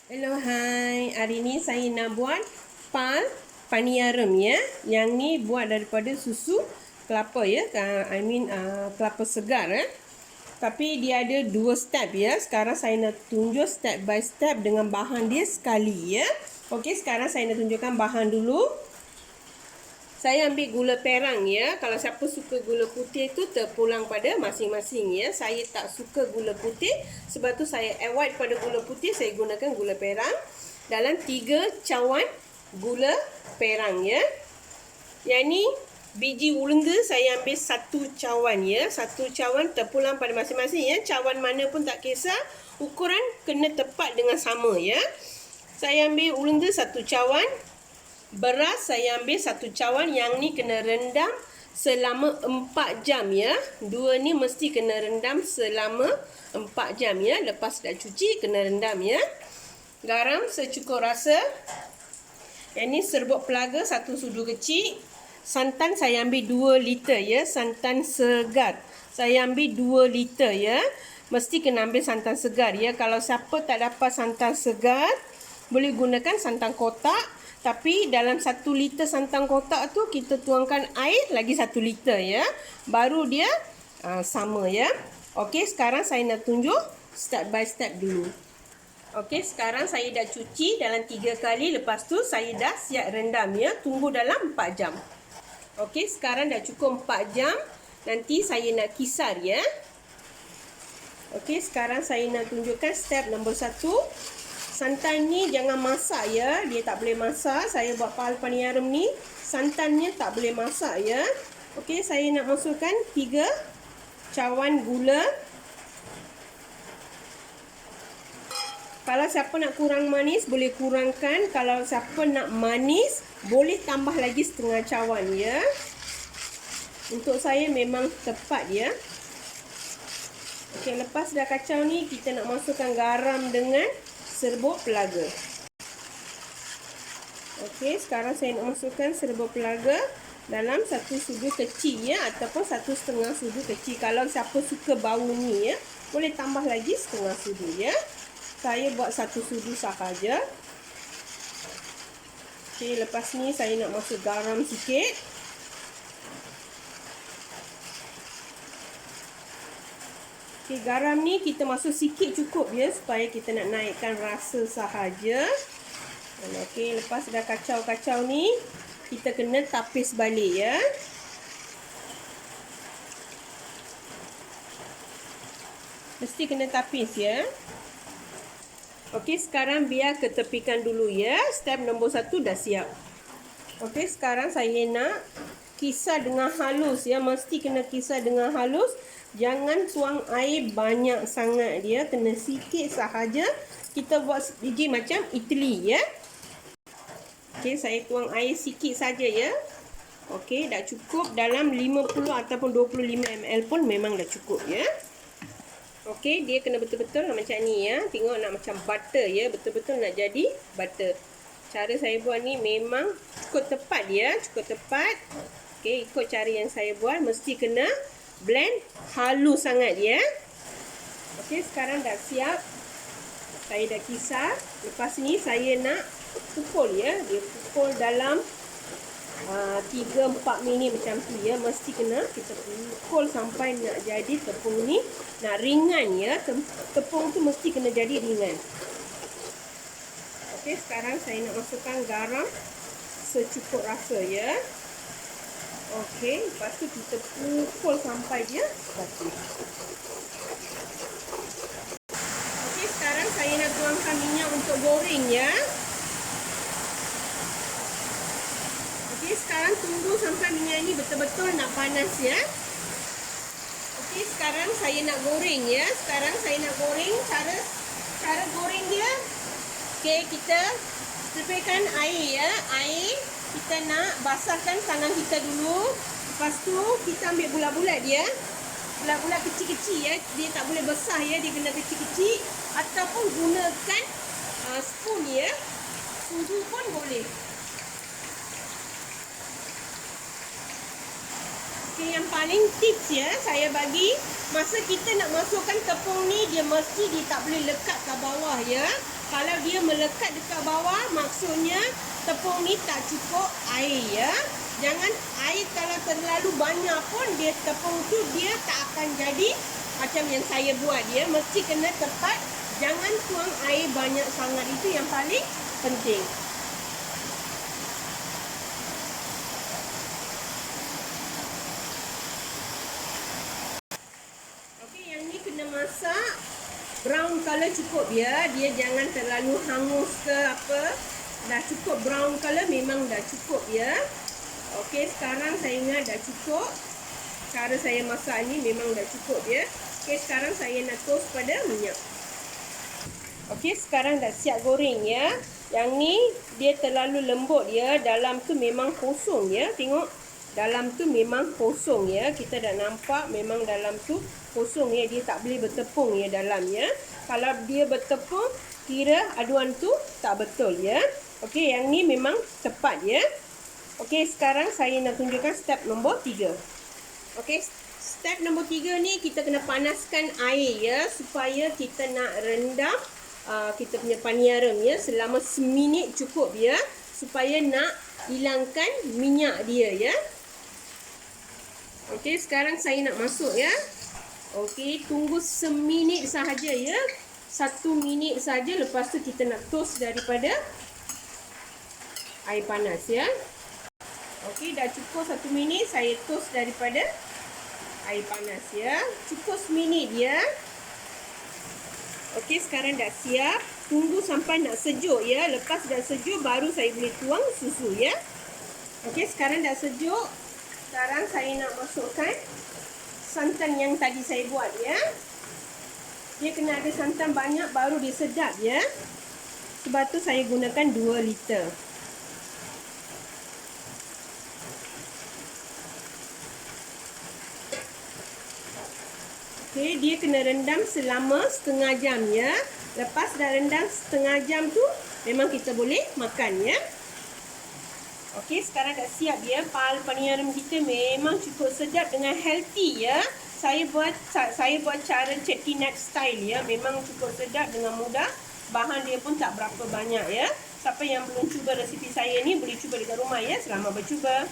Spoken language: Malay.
Hello, hai. Hari ni saya nak buat paniyaram ya. Yang ni buat daripada susu kelapa ya. Kelapa segar ya. Tapi dia ada 2 step ya. Sekarang saya nak tunjuk step by step dengan bahan dia sekali ya. Okey, sekarang saya nak tunjukkan bahan dulu. Saya ambil gula perang ya. Kalau siapa suka gula putih tu terpulang pada masing-masing ya. Saya tak suka gula putih, sebab tu saya avoid pada gula putih, saya gunakan gula perang. Dalam 3 cawan gula perang ya. Yang ni biji ulenda saya ambil 1 cawan ya. 1 cawan terpulang pada masing-masing ya. Cawan mana pun tak kisah, ukuran kena tepat dengan sama ya. Saya ambil ulenda 1 cawan. Beras saya ambil 1 cawan. Yang ni kena rendam selama 4 jam ya. 2 ni mesti kena rendam selama 4 jam ya. Lepas dah cuci kena rendam ya. Garam secukup rasa. Yang ni serbuk pelaga 1 sudu kecil. Santan saya ambil 2 liter ya. Santan segar saya ambil 2 liter ya. Mesti kena ambil santan segar ya. Kalau siapa tak dapat santan segar, boleh gunakan santan kotak. Tapi dalam 1 liter santan kotak tu kita tuangkan air lagi 1 liter ya. Baru dia sama ya. Okey, sekarang saya nak tunjuk step by step dulu. Okey, sekarang saya dah cuci dalam 3 kali. Lepas tu saya dah siap rendam ya. Tunggu dalam 4 jam. Okey, sekarang dah cukup 4 jam. Nanti saya nak kisar ya. Okey, sekarang saya nak tunjukkan step nombor 1. Santan ni jangan masak ya. Dia tak boleh masak. Saya buat paniyaram ni, santannya tak boleh masak ya. Okey, saya nak masukkan 3 cawan gula. Kalau siapa nak kurang manis, boleh kurangkan. Kalau siapa nak manis, boleh tambah lagi setengah cawan ya. Untuk saya memang tepat ya. Okey, lepas dah kacau ni, kita nak masukkan garam dengan serbuk pelaga. Okey, sekarang saya nak masukkan serbuk pelaga dalam 1 sudu kecil ya, ataupun 1,5 sudu kecil. Kalau siapa suka bau ni ya, boleh tambah lagi setengah sudu ya. Saya buat 1 sudu sahaja. Okey, lepas ni saya nak masuk garam sikit. Okey, garam ni kita masuk sikit cukup ya, supaya kita nak naikkan rasa sahaja. Okey, lepas dah kacau-kacau ni, kita kena tapis balik ya. Mesti kena tapis ya. Okey, sekarang biar ketepikan dulu ya. Step nombor 1 dah siap. Okey, sekarang saya nak kisar dengan halus ya. Mesti kena kisar dengan halus. Jangan tuang air banyak sangat dia. Kena sikit sahaja. Kita buat biji macam idli ya. Okey, saya tuang air sikit saja ya. Okey, dah cukup. Dalam 50 ataupun 25 ml pun memang dah cukup ya. Okey, dia kena betul-betul macam ni ya. Tengok nak macam butter ya. Betul-betul nak jadi butter. Cara saya buat ni memang cukup tepat ya. Cukup tepat. Okey, ikut cara yang saya buat. Mesti kena blend halus sangat ya. Okey, sekarang dah siap. Saya dah kisar. Lepas ni saya nak pukul ya. Dia pukul dalam 3-4 minit macam tu ya. Mesti kena kita pukul sampai nak jadi tepung ni nak ringan ya. Tepung tu mesti kena jadi ringan. Okey, sekarang saya nak masukkan garam secukup rasa ya. Okey, lepas tu kita pukul sampai dia batu. Okey, sekarang saya nak tuangkan minyak untuk goreng ya. Okey, sekarang tunggu sampai minyak ni betul-betul nak panas ya. Okey, sekarang saya nak goreng ya. Sekarang saya nak goreng. Cara goreng dia, okey, kita tepikan air ya. Air kita nak basahkan tangan kita dulu. Lepas tu kita ambil bulat-bulat dia. Bulat-bulat kecil-kecil ya. Dia tak boleh besar ya. Dia kena kecil-kecil. Ataupun gunakan spoon ya. Sudu pun boleh. Okay, yang paling tips ya saya bagi, masa kita nak masukkan tepung ni, dia mesti dia tak boleh lekat ke bawah ya. Kalau dia melekat dekat bawah, maksudnya tepung ni tak cukup air ya. Jangan air kalau terlalu banyak pun tepung tu dia tak akan jadi macam yang saya buat dia. Mesti kena tepat. Jangan tuang air banyak sangat, itu yang paling penting. Okey, yang ni kena masak brown color cukup ya. Dia jangan terlalu hangus ke apa. Dah cukup brown color, memang dah cukup ya. Okey, sekarang saya ingat dah cukup. Cara saya masak ni memang dah cukup ya. Okey, sekarang saya nak toast pada minyak. Okey, sekarang dah siap goreng ya. Yang ni dia terlalu lembut ya. Dalam tu memang kosong ya. Tengok, dalam tu memang kosong ya. Kita dah nampak memang dalam tu kosong ya. Dia tak boleh bertepung ya dalam ya. Kalau dia bertepung, kira aduan tu tak betul ya. Okey, yang ni memang tepat ya. Okey, sekarang saya nak tunjukkan step nombor 3. Okey, step nombor 3 ni kita kena panaskan air ya. Supaya kita nak rendam kita punya paniaram ya. Selama seminit cukup ya. Supaya nak hilangkan minyak dia ya. Okey, sekarang saya nak masuk ya. Okey, tunggu seminit sahaja ya. 1 minit saja. Lepas tu kita nak toast daripada air panas ya. Okey, dah cukup 1 minit. Saya toast daripada air panas ya. Cukup seminit ya. Okey, sekarang dah siap. Tunggu sampai nak sejuk ya. Lepas dah sejuk, baru saya boleh tuang susu ya. Okey, sekarang dah sejuk. Sekarang saya nak masukkan santan yang tadi saya buat ya. Dia kena ada santan banyak baru dia sedap ya. Sebab tu saya gunakan 2 liter. Okey, dia kena rendam selama setengah jam ya. Lepas dah rendam setengah jam tu, memang kita boleh makan ya. Okey, sekarang dah siap ya. Pal paniaram kita memang cukup sedap dengan healthy ya. Saya buat cara chettinad style ya. Memang cukup sedap dengan mudah. Bahan dia pun tak berapa banyak ya. Siapa yang belum cuba resipi saya ni boleh cuba dekat rumah ya. Selamat bercuba.